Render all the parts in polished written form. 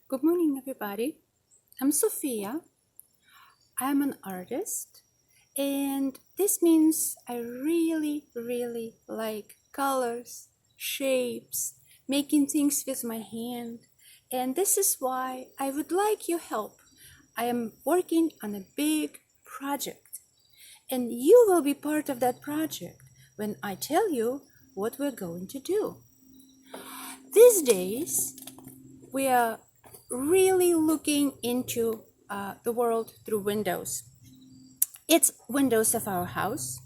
Good morning, everybody. I'm Sofiya. I'm an artist, and this means I really like colors, shapes, making things with my hand, and this is why I would like your help. I am working on a big project, and you will be part of that project when I tell you what we're going to do. These days, we are really looking into the world through windows. It's windows of our house.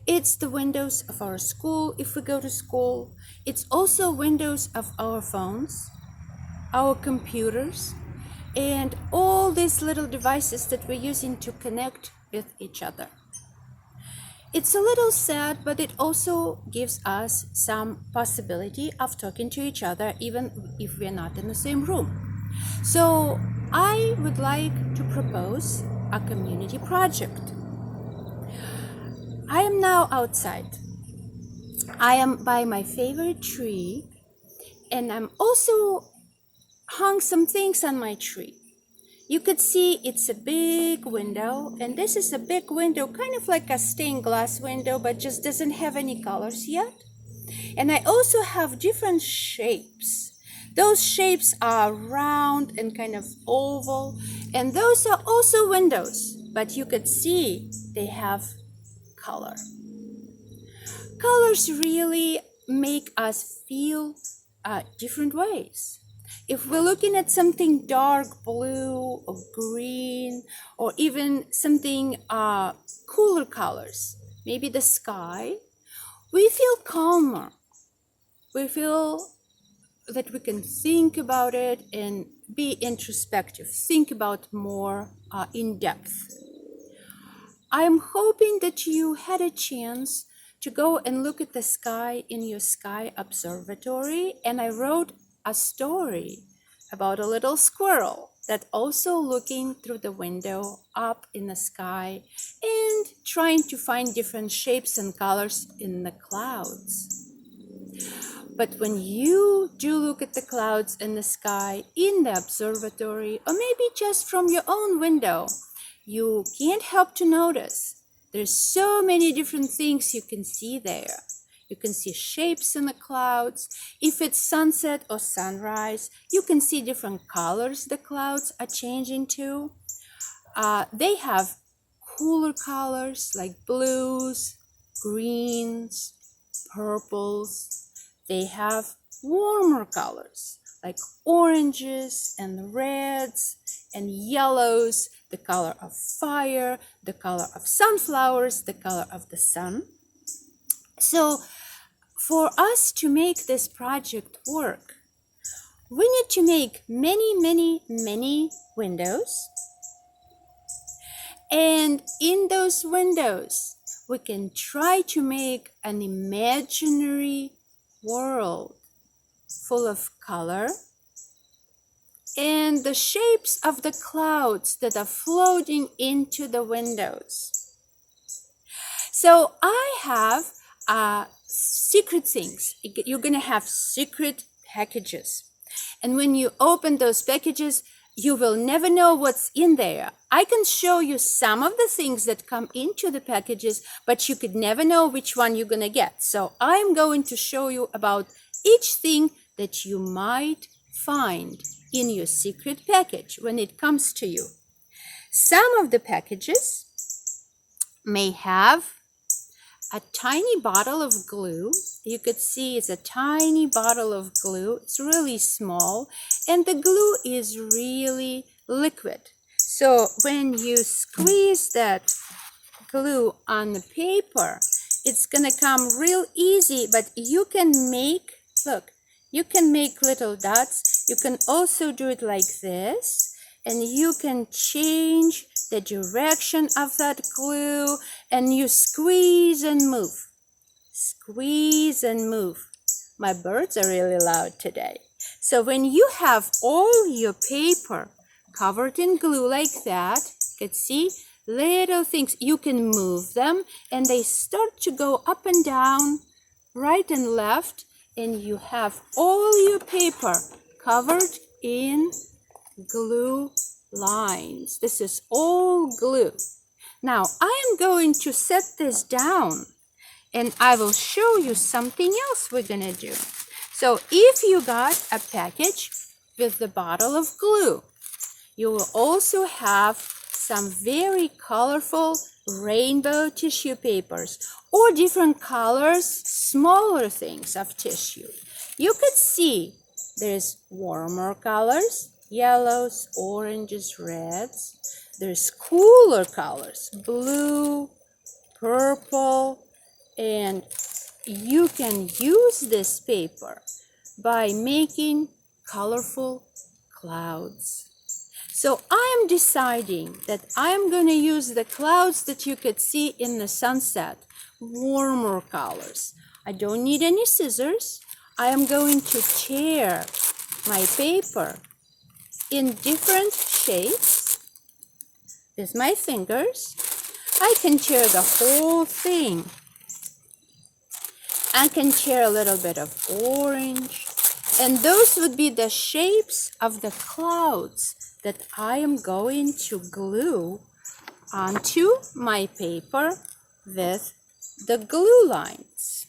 It's the windows of our school if we go to school. It's also windows of our phones, our computers, and all these little devices that we're using to connect with each other. It's a little sad, but it also gives us some possibility of talking to each other even if we're not in the same room. So I would like to propose a community project. I am now outside. I am by my favorite tree, and I'm also hung some things on my tree. You could see it's a big window, and this is a big window, kind of like a stained glass window, but just doesn't have any colors yet. And I also have different shapes. Those shapes are round and kind of oval, and those are also windows, but you could see they have color. Colors really make us feel different ways. If we're looking at something dark blue or green, or even something cooler colors, maybe the sky, we feel calmer. We feel that we can think about it and be introspective, think about more in depth. I'm hoping that you had a chance to go and look at the sky in your sky observatory, and I wrote a story about a little squirrel that also looking through the window up in the sky and trying to find different shapes and colors in the clouds. But when you do look at the clouds in the sky in the observatory, or maybe just from your own window, you can't help to notice there's so many different things you can see there. You can see shapes in the clouds. If it's sunset or sunrise, you can see different colors the clouds are changing to. They have cooler colors like blues, greens, purples. They have warmer colors like oranges and reds and yellows, the color of fire, the color of sunflowers, the color of the sun. So for us to make this project work, we need to make many windows. And in those windows, we can try to make an imaginary world full of color and the shapes of the clouds that are floating into the windows. So I have secret things. You're going to have secret packages. And when you open those packages, you will never know what's in there. I can show you some of the things that come into the packages, but you could never know which one you're going to get. So I'm going to show you about each thing that you might find in your secret package when it comes to you. Some of the packages may have a tiny bottle of glue. You could see it's a tiny bottle of glue. It's really small, and the glue is really liquid. So when you squeeze that glue on the paper, it's gonna come real easy, but you can make, look, you can make little dots. You can also do it like this, and you can change the direction of that glue, and you squeeze and move. Squeeze and move. My birds are really loud today. So when you have all your paper covered in glue like that, you can see little things. You can move them, and they start to go up and down, right and left, and you have all your paper covered in glue lines. This is all glue. Now I am going to set this down and I will show you something else we're gonna do. So if you got a package with the bottle of glue, you will also have some very colorful rainbow tissue papers or different colors, smaller things of tissue. You could see there's warmer colors, yellows, oranges, reds. There's cooler colors, blue, purple, and you can use this paper by making colorful clouds. So I am deciding that I'm going to use the clouds that you could see in the sunset, warmer colors. I don't need any scissors. I am going to tear my paper in different shapes with my fingers. I can tear the whole thing. I can tear a little bit of orange, and those would be the shapes of the clouds that I am going to glue onto my paper with the glue lines.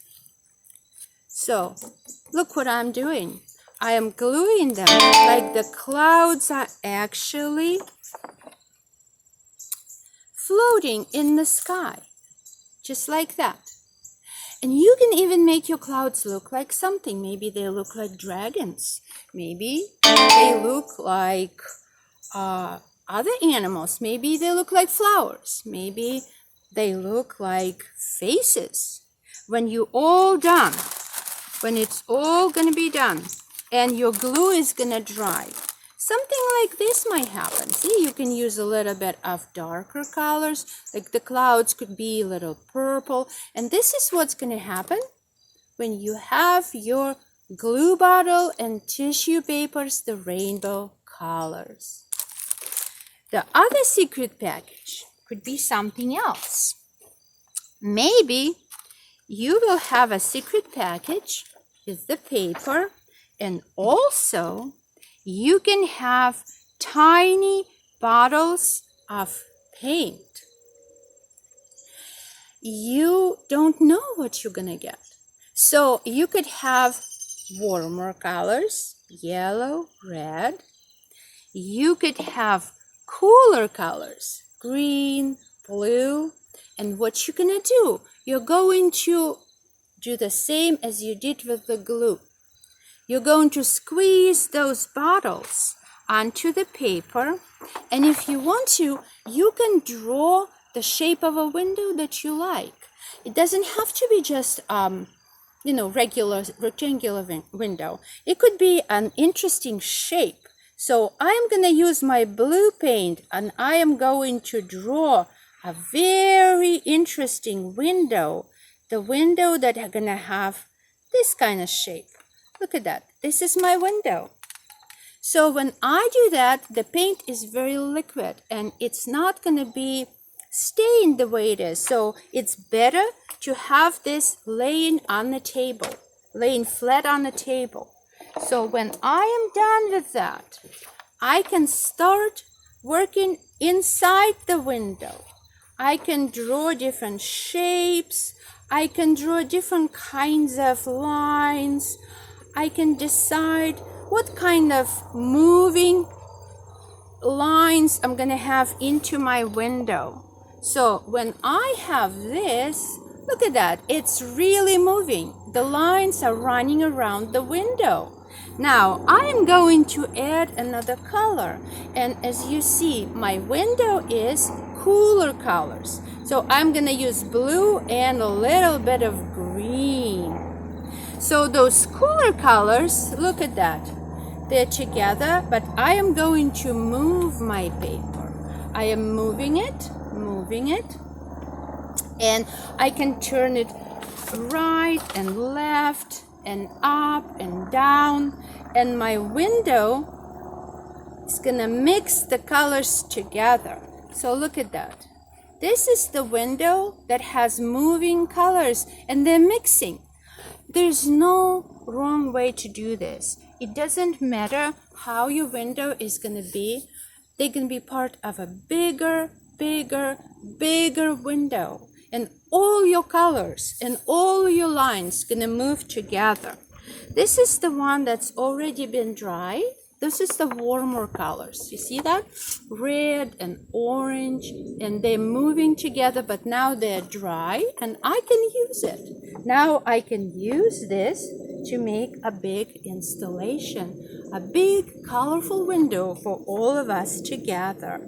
So look what I'm doing. I am gluing them like the clouds are actually floating in the sky, just like that. And you can even make your clouds look like something. Maybe they look like dragons. Maybe they look like other animals. Maybe they look like flowers. Maybe they look like faces. When you're all done, when it's all gonna be done and your glue is gonna dry, something like this might happen. See, you can use a little bit of darker colors, like the clouds could be a little purple. And this is what's going to happen when you have your glue bottle and tissue papers, the rainbow colors. The other secret package could be something else. Maybe you will have a secret package with the paper, and also you can have tiny bottles of paint. You don't know what you're gonna get. So you could have warmer colors, yellow, red. You could have cooler colors, green, blue. And what you're gonna do, you're going to do the same as you did with the glue. You're going to squeeze those bottles onto the paper, and if you want to, you can draw the shape of a window that you like. It doesn't have to be just regular rectangular window. It could be an interesting shape. So I'm going to use my blue paint, and I am going to draw a very interesting window, the window that are going to have this kind of shape. Look at that. This is my window. So when I do that, the paint is very liquid and it's not going to be staying the way it is. So it's better to have this laying on the table, laying flat on the table. So when I am done with that, I can start working inside the window. I can draw different shapes. I can draw different kinds of lines. I can decide what kind of moving lines I'm going to have into my window. So when I have this, look at that, it's really moving. The lines are running around the window. Now I am going to add another color, and as you see, my window is cooler colors. So I'm going to use blue and a little bit of green. So those cooler colors, look at that. They're together, but I am going to move my paper. I am moving it, and I can turn it right and left and up and down, and my window is gonna mix the colors together. So look at that. This is the window that has moving colors and they're mixing. There's no wrong way to do this. It doesn't matter how your window is going to be. They can be part of a bigger, bigger, bigger window. And all your colors and all your lines going to move together. This is the one that's already been dry. This is the warmer colors. You see that? Red and orange, and they're moving together, but now they're dry and I can use it. Now I can use this to make a big installation, a big colorful window for all of us together.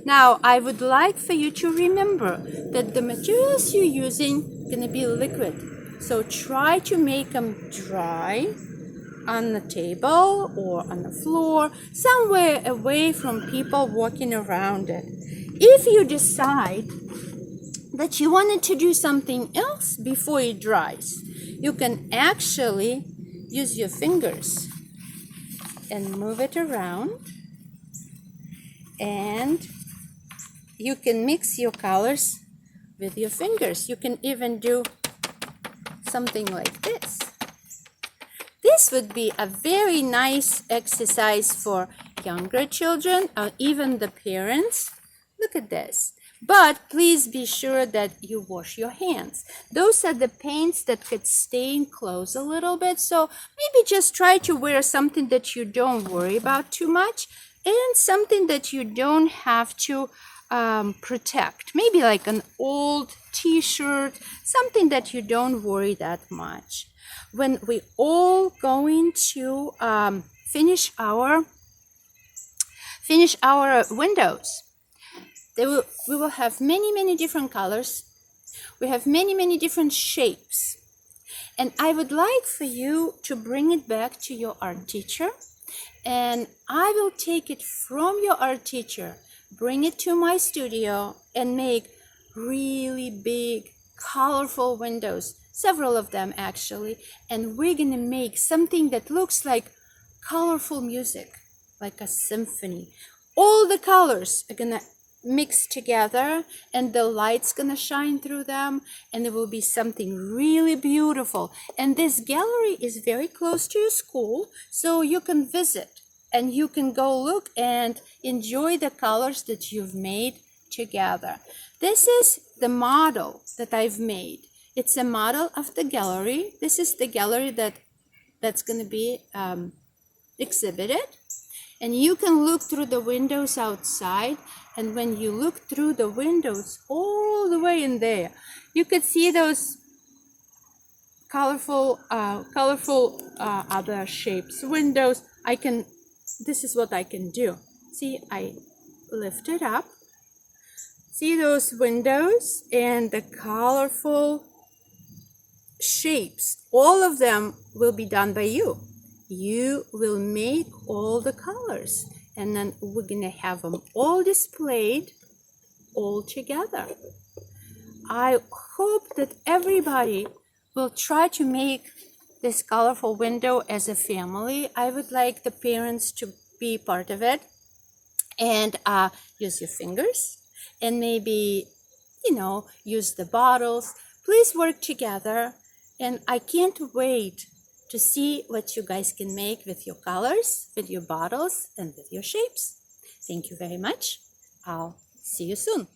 Now I would like for you to remember that the materials you're using are going to be liquid. So try to make them dry on the table or on the floor, somewhere away from people walking around it. If you decide that you wanted to do something else before it dries, you can actually use your fingers and move it around, and you can mix your colors with your fingers. You can even do something like this. This would be a very nice exercise for younger children or even the parents. Look at this. But please be sure that you wash your hands. Those are the paints that could stain clothes a little bit. So maybe just try to wear something that you don't worry about too much and something that you don't have to protect. Maybe like an old t-shirt, something that you don't worry that much. When we all going to finish our windows, we will have many different colors. We have many different shapes, and I would like for you to bring it back to your art teacher, and I will take it from your art teacher, bring it to my studio, and make really big colorful windows, several of them actually, and we're gonna make something that looks like colorful music, like a symphony. All the colors are gonna mix together and the light's gonna shine through them, and it will be something really beautiful. And this gallery is very close to your school, so you can visit and you can go look and enjoy the colors that you've made together. This is the model that I've made. It's a model of the gallery. This is the gallery that's going to be exhibited. And you can look through the windows outside. And when you look through the windows all the way in there, you could see those colorful other shapes, windows. This is what I can do. See, I lift it up. See those windows and the colorful shapes. All of them will be done by you. You will make all the colors, and then we're gonna have them all displayed all together. I hope that everybody will try to make this colorful window as a family. I would like the parents to be part of it, and use your fingers, and maybe, use the bottles. Please work together, and I can't wait to see what you guys can make with your colors, with your bottles, and with your shapes. Thank you very much. I'll see you soon.